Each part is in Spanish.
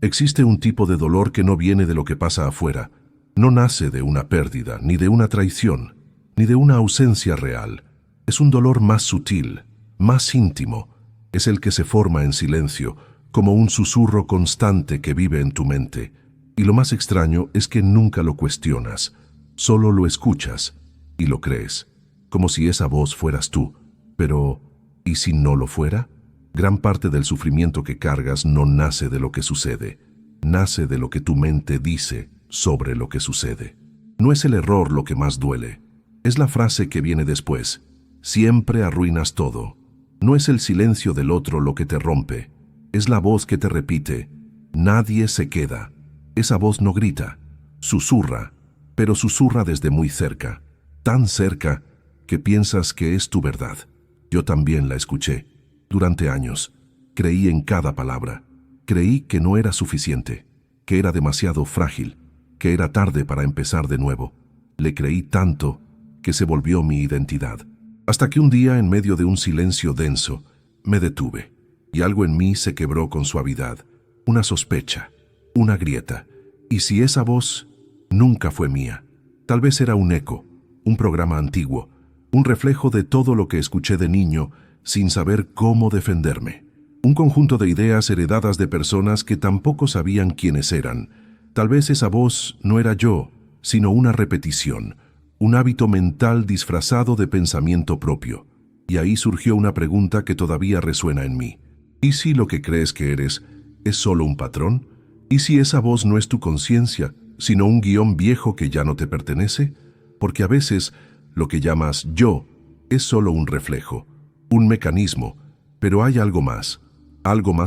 Existe un tipo de dolor que no viene de lo que pasa afuera, no nace de una pérdida, ni de una traición, ni de una ausencia real. Es un dolor más sutil, más íntimo. Es el que se forma en silencio, como un susurro constante que vive en tu mente. Y lo más extraño es que nunca lo cuestionas, solo lo escuchas y lo crees, como si esa voz fueras tú. Pero, ¿y si no lo fuera? Gran parte del sufrimiento que cargas no nace de lo que sucede, nace de lo que tu mente dice sobre lo que sucede. No es el error lo que más duele, es la frase que viene después. Siempre arruinas todo. No es el silencio del otro lo que te rompe, es la voz que te repite, nadie se queda. Esa voz no grita, susurra, pero susurra desde muy cerca, tan cerca que piensas que es tu verdad. Yo también la escuché. Durante años, creí en cada palabra. Creí que no era suficiente, que era demasiado frágil, que era tarde para empezar de nuevo. Le creí tanto que se volvió mi identidad. Hasta que un día, en medio de un silencio denso, me detuve, y algo en mí se quebró con suavidad, una sospecha, una grieta. ¿Y si esa voz nunca fue mía? Tal vez era un eco, un programa antiguo, un reflejo de todo lo que escuché de niño sin saber cómo defenderme. Un conjunto de ideas heredadas de personas que tampoco sabían quiénes eran. Tal vez esa voz no era yo, sino una repetición, un hábito mental disfrazado de pensamiento propio. Y ahí surgió una pregunta que todavía resuena en mí. ¿Y si lo que crees que eres es solo un patrón? ¿Y si esa voz no es tu conciencia, sino un guión viejo que ya no te pertenece? Porque a veces lo que llamas yo es solo un reflejo, un mecanismo, pero hay algo más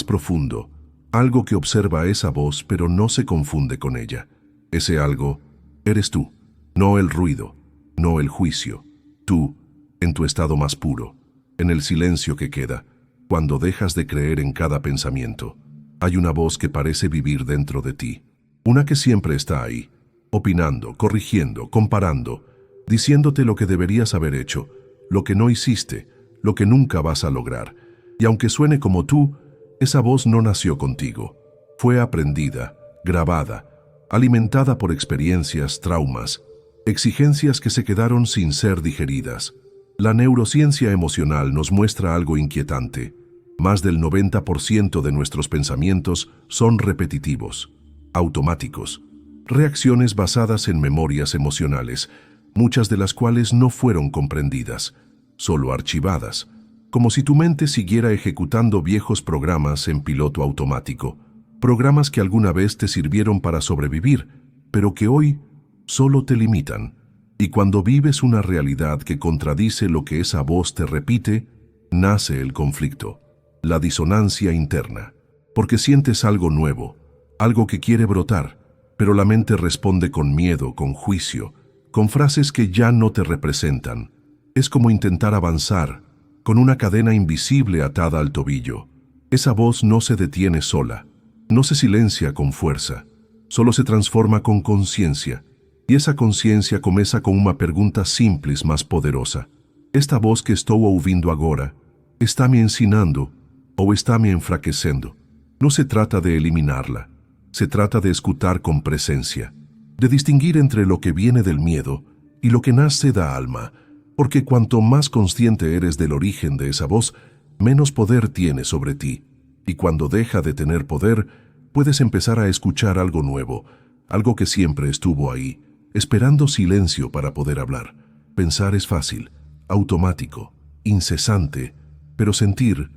profundo, algo que observa esa voz pero no se confunde con ella. Ese algo eres tú, no el ruido, no el juicio. Tú, en tu estado más puro, en el silencio que queda, cuando dejas de creer en cada pensamiento. Hay una voz que parece vivir dentro de ti, una que siempre está ahí, opinando, corrigiendo, comparando, diciéndote lo que deberías haber hecho, lo que no hiciste, lo que nunca vas a lograr. Y aunque suene como tú, esa voz no nació contigo. Fue aprendida, grabada, alimentada por experiencias, traumas, exigencias que se quedaron sin ser digeridas. La neurociencia emocional nos muestra algo inquietante. Más del 90% de nuestros pensamientos son repetitivos, automáticos, reacciones basadas en memorias emocionales, muchas de las cuales no fueron comprendidas, solo archivadas, como si tu mente siguiera ejecutando viejos programas en piloto automático, programas que alguna vez te sirvieron para sobrevivir, pero que hoy solo te limitan. Y cuando vives una realidad que contradice lo que esa voz te repite, nace el conflicto, la disonancia interna, porque sientes algo nuevo, algo que quiere brotar, pero la mente responde con miedo, con juicio, con frases que ya no te representan. Es como intentar avanzar con una cadena invisible atada al tobillo. Esa voz no se detiene sola, no se silencia con fuerza, solo se transforma con conciencia. Y esa conciencia começa com uma pergunta simples, mas poderosa. Esta voz que estou ouvindo agora está me ensinando ou está me enfraquecendo? No se trata de eliminarla, se trata de escuchar con presencia, de distinguir entre lo que viene del miedo y lo que nace da alma, porque cuanto más consciente eres del origen de esa voz, menos poder tiene sobre ti. Y cuando deja de tener poder, puedes empezar a escuchar algo nuevo, algo que siempre estuvo ahí, esperando silencio para poder hablar. Pensar es fácil, automático, incesante, pero sentir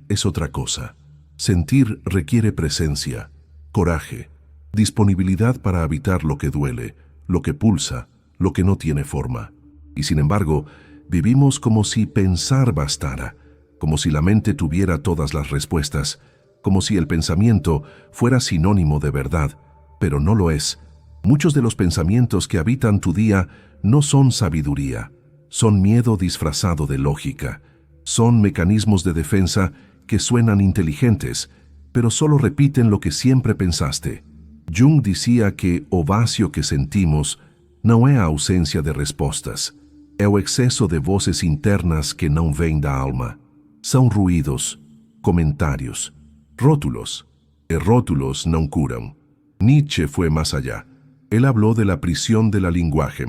es otra cosa. Sentir requiere presencia, coraje, disponibilidad para habitar lo que duele, lo que pulsa, lo que no tiene forma. Y sin embargo, vivimos como si pensar bastara, como si la mente tuviera todas las respuestas, como si el pensamiento fuera sinónimo de verdad, pero no lo es. Muchos de los pensamientos que habitan tu día no son sabiduría, son miedo disfrazado de lógica, son mecanismos de defensa que suenan inteligentes, pero solo repiten lo que siempre pensaste. Jung decía que o vacío que sentimos não é a ausência de respostas, é o excesso de voces internas que não vêm da alma. São ruídos, comentários, rótulos, Rótulos no curan. Nietzsche fue más allá. Él habló de la prisión de la lenguaje,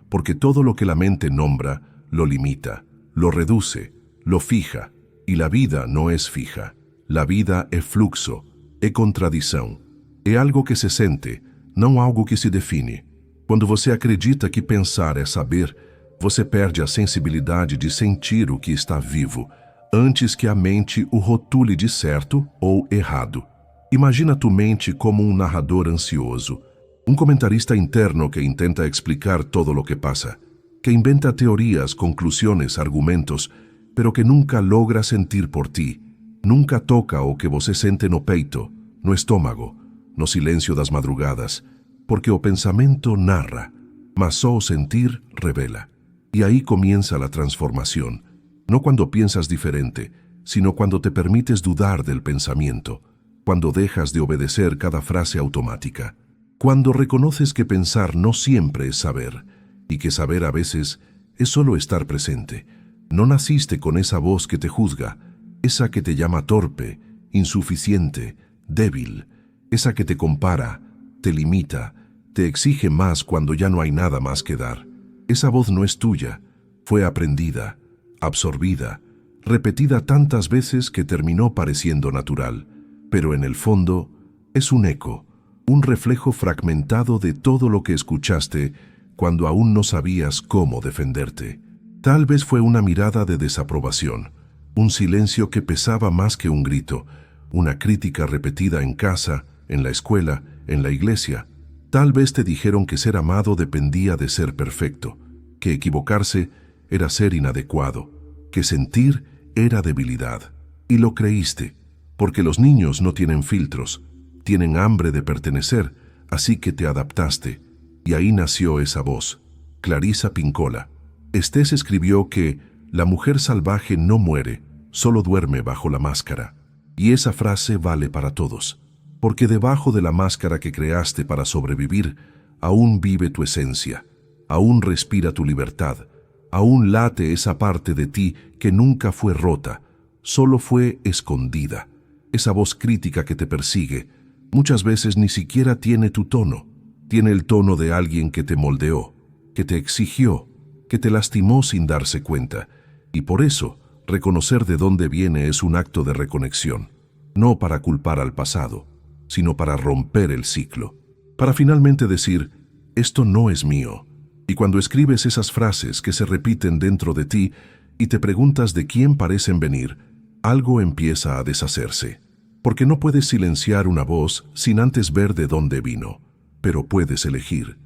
porque todo lo que la mente nombra lo limita, lo reduce, lo fija, y la vida no es fija. La vida é fluxo, é contradição, é algo que se sente, não algo que se define. Quando você acredita que pensar é saber, você perde a sensibilidade de sentir o que está vivo, antes que a mente o rotule de certo ou errado. Imagina tu mente como um narrador ansioso, um comentarista interno que intenta explicar todo lo que pasa, que inventa teorías, conclusiones, argumentos, pero que nunca logra sentir por ti, nunca toca o que você sente no peito, no estômago, no silêncio das madrugadas, porque o pensamento narra, mas só o sentir revela. Y ahí comienza la transformación, no cuando piensas diferente, sino cuando te permites dudar del pensamiento, cuando dejas de obedecer cada frase automática, cuando reconoces que pensar no siempre es saber, y que saber a veces es solo estar presente. No naciste con esa voz que te juzga, esa que te llama torpe, insuficiente, débil, esa que te compara, te limita, te exige más cuando ya no hay nada más que dar. Esa voz no es tuya, fue aprendida, absorbida, repetida tantas veces que terminó pareciendo natural, pero en el fondo es un eco, un reflejo fragmentado de todo lo que escuchaste cuando aún no sabías cómo defenderte. Tal vez fue una mirada de desaprobación, un silencio que pesaba más que un grito, una crítica repetida en casa, en la escuela, en la iglesia. Tal vez te dijeron que ser amado dependía de ser perfecto, que equivocarse era ser inadecuado, que sentir era debilidad. Y lo creíste, porque los niños no tienen filtros, tienen hambre de pertenecer, así que te adaptaste. Y ahí nació esa voz, Clarissa Pinkola. Estés escribió que la mujer salvaje no muere, solo duerme bajo la máscara. Y esa frase vale para todos, porque debajo de la máscara que creaste para sobrevivir, aún vive tu esencia, aún respira tu libertad, aún late esa parte de ti que nunca fue rota, solo fue escondida. Esa voz crítica que te persigue, muchas veces ni siquiera tiene tu tono, tiene el tono de alguien que te moldeó, que te exigió, que te lastimó sin darse cuenta, y por eso, reconocer de dónde viene es un acto de reconexión, no para culpar al pasado, sino para romper el ciclo, para finalmente decir, esto no es mío. Y cuando escribes esas frases que se repiten dentro de ti y te preguntas de quién parecen venir, algo empieza a deshacerse, porque no puedes silenciar una voz sin antes ver de dónde vino, pero puedes elegir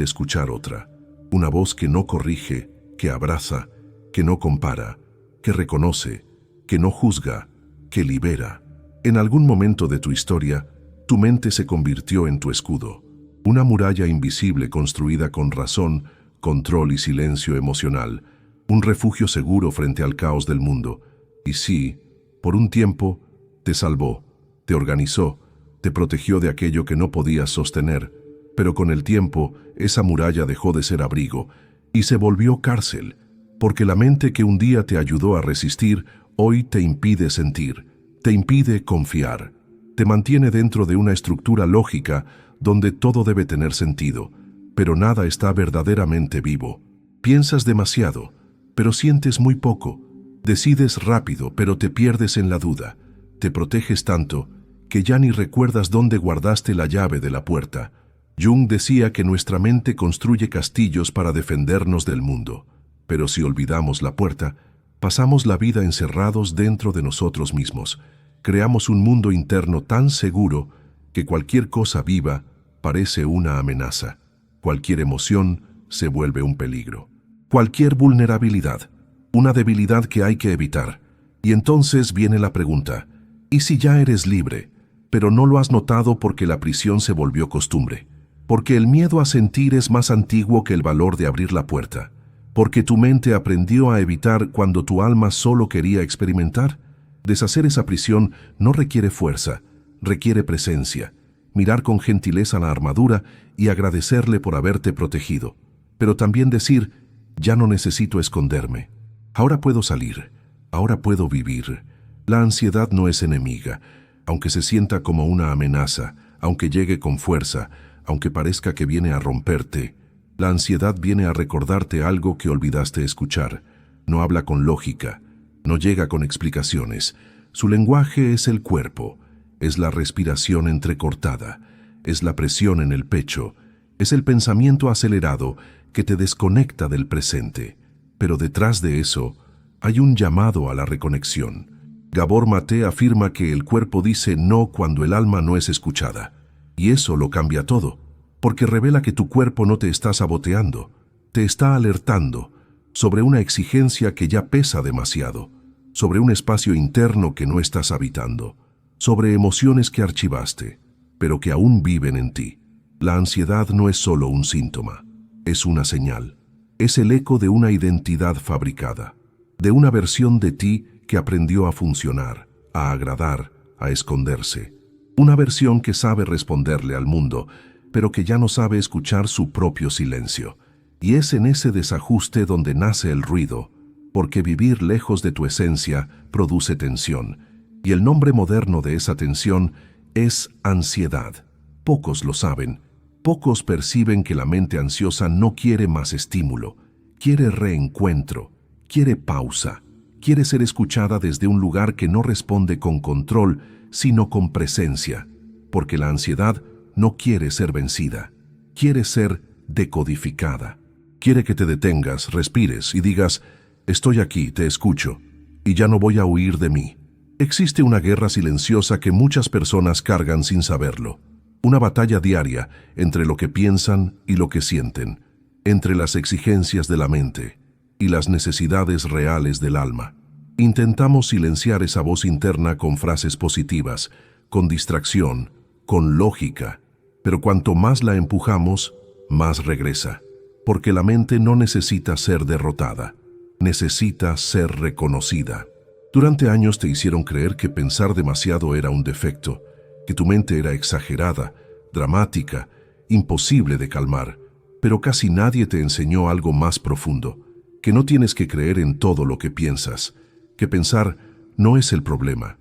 escuchar otra, una voz que no corrige, que abraza, que no compara, que reconoce, que no juzga, que libera. En algún momento de tu historia, tu mente se convirtió en tu escudo, una muralla invisible construida con razón, control y silencio emocional, un refugio seguro frente al caos del mundo. Y sí, por un tiempo, te salvó, te organizó, te protegió de aquello que no podías sostener, pero con el tiempo, esa muralla dejó de ser abrigo y se volvió cárcel, porque la mente que un día te ayudó a resistir, hoy te impide sentir, te impide confiar, te mantiene dentro de una estructura lógica donde todo debe tener sentido, pero nada está verdaderamente vivo. Piensas demasiado, pero sientes muy poco. Decides rápido, pero te pierdes en la duda. Te proteges tanto que ya ni recuerdas dónde guardaste la llave de la puerta. Jung decía que nuestra mente construye castillos para defendernos del mundo, pero si olvidamos la puerta, pasamos la vida encerrados dentro de nosotros mismos. Creamos un mundo interno tan seguro que cualquier cosa viva parece una amenaza. Cualquier emoción se vuelve un peligro. Cualquier vulnerabilidad, una debilidad que hay que evitar. Y entonces viene la pregunta, ¿y si ya eres libre, pero no lo has notado porque la prisión se volvió costumbre? Porque el miedo a sentir es más antiguo que el valor de abrir la puerta. Porque tu mente aprendió a evitar cuando tu alma solo quería experimentar. Deshacer esa prisión no requiere fuerza, requiere presencia. Mirar con gentileza la armadura y agradecerle por haberte protegido. Pero también decir, ya no necesito esconderme. Ahora puedo salir, ahora puedo vivir. La ansiedad no es enemiga. aunque se sienta como una amenaza, aunque llegue con fuerza, aunque parezca que viene a romperte. La ansiedad viene a recordarte algo que olvidaste escuchar. No habla con lógica, no llega con explicaciones. Su lenguaje es el cuerpo, es la respiración entrecortada, es la presión en el pecho, es el pensamiento acelerado que te desconecta del presente. Pero detrás de eso hay un llamado a la reconexión. Gabor Maté afirma que el cuerpo dice no cuando el alma no es escuchada. Y eso lo cambia todo, porque revela que tu cuerpo no te está saboteando, te está alertando sobre una exigencia que ya pesa demasiado, sobre un espacio interno que no estás habitando, sobre emociones que archivaste, pero que aún viven en ti. La ansiedad no es solo un síntoma, es una señal. Es el eco de una identidad fabricada, de una versión de ti que aprendió a funcionar, a agradar, a esconderse. Una versión que sabe responderle al mundo, pero que ya no sabe escuchar su propio silencio. Y es en ese desajuste donde nace el ruido, porque vivir lejos de tu esencia produce tensión, y el nombre moderno de esa tensión es ansiedad. Pocos lo saben, pocos perciben que la mente ansiosa no quiere más estímulo, quiere reencuentro, quiere pausa, quiere ser escuchada desde un lugar que no responde con control, sino con presencia, porque la ansiedad no quiere ser vencida, quiere ser decodificada. Quiere que te detengas, respires y digas, estoy aquí, te escucho, y ya no voy a huir de mí. Existe una guerra silenciosa que muchas personas cargan sin saberlo. Una batalla diaria entre lo que piensan y lo que sienten, entre las exigencias de la mente y las necesidades reales del alma. Intentamos silenciar esa voz interna con frases positivas, con distracción, con lógica, pero cuanto más la empujamos, más regresa. Porque la mente no necesita ser derrotada, necesita ser reconocida. Durante años te hicieron creer que pensar demasiado era un defecto, que tu mente era exagerada, dramática, imposible de calmar, pero casi nadie te enseñó algo más profundo, que no tienes que creer en todo lo que piensas, que pensar no es el problema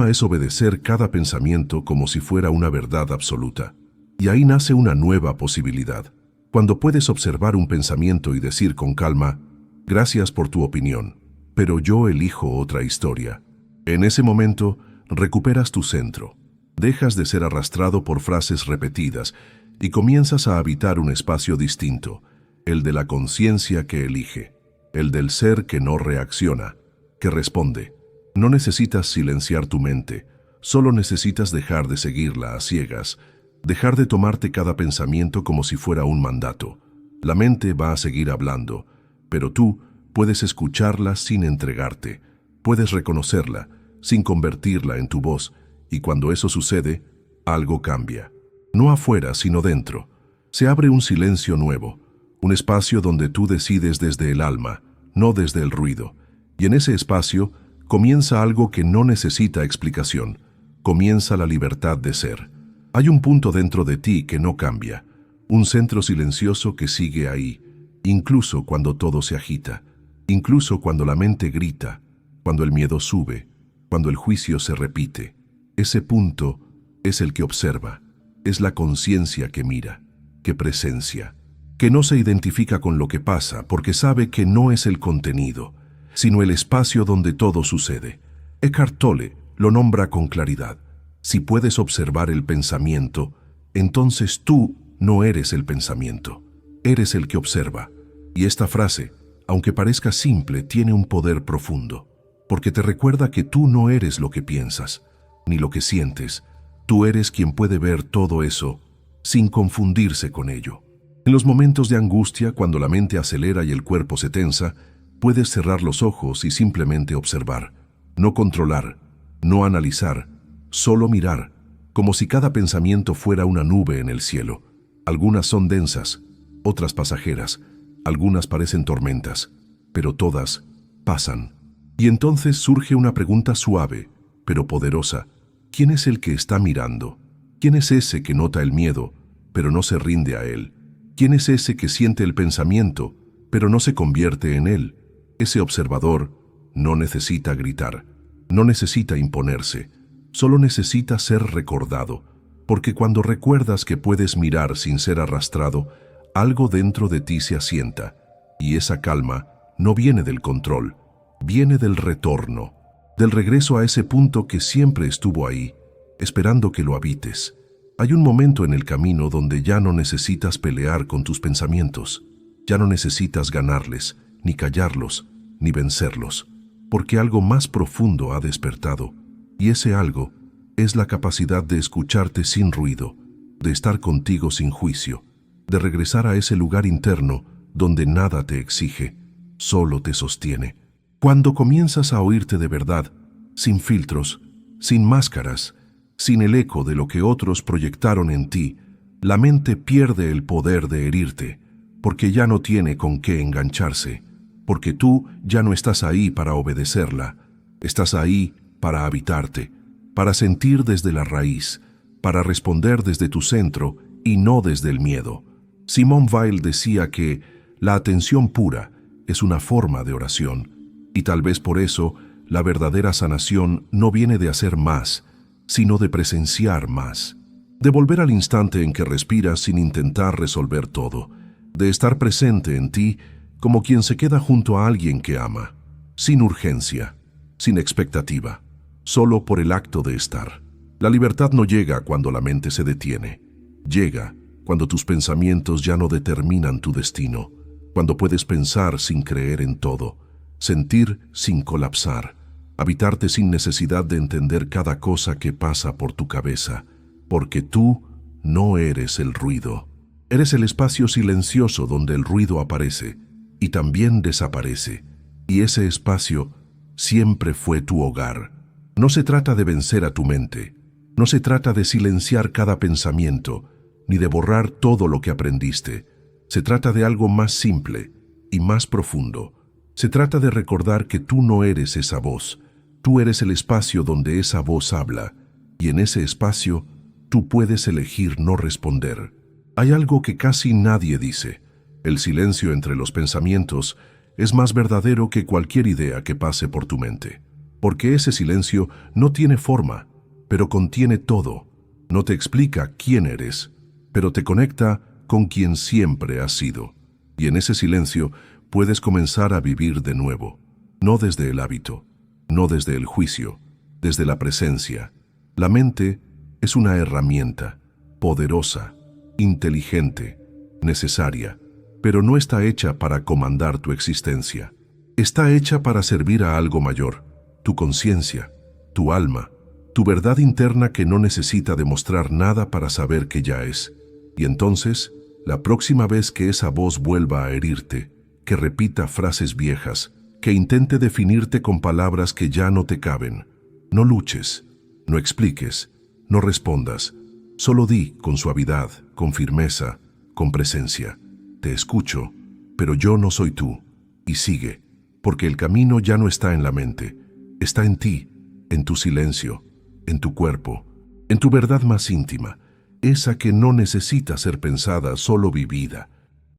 es obedecer cada pensamiento como si fuera una verdad absoluta. Y ahí nace una nueva posibilidad. Cuando puedes observar un pensamiento y decir con calma, gracias por tu opinión, pero yo elijo otra historia. En ese momento, recuperas tu centro. Dejas de ser arrastrado por frases repetidas y comienzas a habitar un espacio distinto, el de la conciencia que elige, el del ser que no reacciona, que responde. No necesitas silenciar tu mente, solo necesitas dejar de seguirla a ciegas, dejar de tomarte cada pensamiento como si fuera un mandato. La mente va a seguir hablando, pero tú puedes escucharla sin entregarte, puedes reconocerla sin convertirla en tu voz, y cuando eso sucede, algo cambia. No afuera, sino dentro. Se abre un silencio nuevo, un espacio donde tú decides desde el alma, no desde el ruido, y en ese espacio comienza algo que no necesita explicación, comienza la libertad de ser. Hay un punto dentro de ti que no cambia, un centro silencioso que sigue ahí, incluso cuando todo se agita, incluso cuando la mente grita, cuando el miedo sube, cuando el juicio se repite. Ese punto es el que observa, es la conciencia que mira, que presencia, que no se identifica con lo que pasa porque sabe que no es el contenido, sino el espacio donde todo sucede. Eckhart Tolle lo nombra con claridad. Si puedes observar el pensamiento, entonces tú no eres el pensamiento, eres el que observa. Y esta frase, aunque parezca simple, tiene un poder profundo, porque te recuerda que tú no eres lo que piensas, ni lo que sientes. Tú eres quien puede ver todo eso sin confundirse con ello. En los momentos de angustia, cuando la mente acelera y el cuerpo se tensa, puedes cerrar los ojos y simplemente observar, no controlar, no analizar, solo mirar, como si cada pensamiento fuera una nube en el cielo. Algunas son densas, otras pasajeras, algunas parecen tormentas, pero todas pasan. Y entonces surge una pregunta suave, pero poderosa. ¿Quién es el que está mirando? ¿Quién es ese que nota el miedo, pero no se rinde a él? ¿Quién es ese que siente el pensamiento, pero no se convierte en él? Ese observador no necesita gritar, no necesita imponerse, solo necesita ser recordado, porque cuando recuerdas que puedes mirar sin ser arrastrado, algo dentro de ti se asienta, y esa calma no viene del control, viene del retorno, del regreso a ese punto que siempre estuvo ahí, esperando que lo habites. Hay un momento en el camino donde ya no necesitas pelear con tus pensamientos, ya no necesitas ganarles, ni callarlos, ni vencerlos, porque algo más profundo ha despertado, y ese algo es la capacidad de escucharte sin ruido, de estar contigo sin juicio, de regresar a ese lugar interno donde nada te exige, solo te sostiene. Cuando comienzas a oírte de verdad, sin filtros, sin máscaras, sin el eco de lo que otros proyectaron en ti, la mente pierde el poder de herirte, porque ya no tiene con qué engancharse, porque tú ya no estás ahí para obedecerla, estás ahí para habitarte, para sentir desde la raíz, para responder desde tu centro y no desde el miedo. Simone Weil decía que la atención pura es una forma de oración, y tal vez por eso la verdadera sanación no viene de hacer más, sino de presenciar más, de volver al instante en que respiras sin intentar resolver todo, de estar presente en ti como quien se queda junto a alguien que ama, sin urgencia, sin expectativa, solo por el acto de estar. La libertad no llega cuando la mente se detiene, llega cuando tus pensamientos ya no determinan tu destino, cuando puedes pensar sin creer en todo, sentir sin colapsar, habitarte sin necesidad de entender cada cosa que pasa por tu cabeza, porque tú no eres el ruido. Eres el espacio silencioso donde el ruido aparece y también desaparece, y ese espacio siempre fue tu hogar. No se trata de vencer a tu mente, no se trata de silenciar cada pensamiento, ni de borrar todo lo que aprendiste. Se trata de algo más simple y más profundo. Se trata de recordar que tú no eres esa voz, tú eres el espacio donde esa voz habla, y en ese espacio tú puedes elegir no responder. Hay algo que casi nadie dice. El silencio entre los pensamientos es más verdadero que cualquier idea que pase por tu mente, porque ese silencio no tiene forma, pero contiene todo. No te explica quién eres, pero te conecta con quien siempre has sido. Y en ese silencio puedes comenzar a vivir de nuevo, no desde el hábito, no desde el juicio, desde la presencia. La mente es una herramienta, poderosa, inteligente, necesaria, pero no está hecha para comandar tu existencia. Está hecha para servir a algo mayor, tu conciencia, tu alma, tu verdad interna que no necesita demostrar nada para saber que ya es. Y entonces, la próxima vez que esa voz vuelva a herirte, que repita frases viejas, que intente definirte con palabras que ya no te caben, no luches, no expliques, no respondas, solo di con suavidad, con firmeza, con presencia: te escucho, pero yo no soy tú, y sigue, porque el camino ya no está en la mente, está en ti, en tu silencio, en tu cuerpo, en tu verdad más íntima, esa que no necesita ser pensada, solo vivida.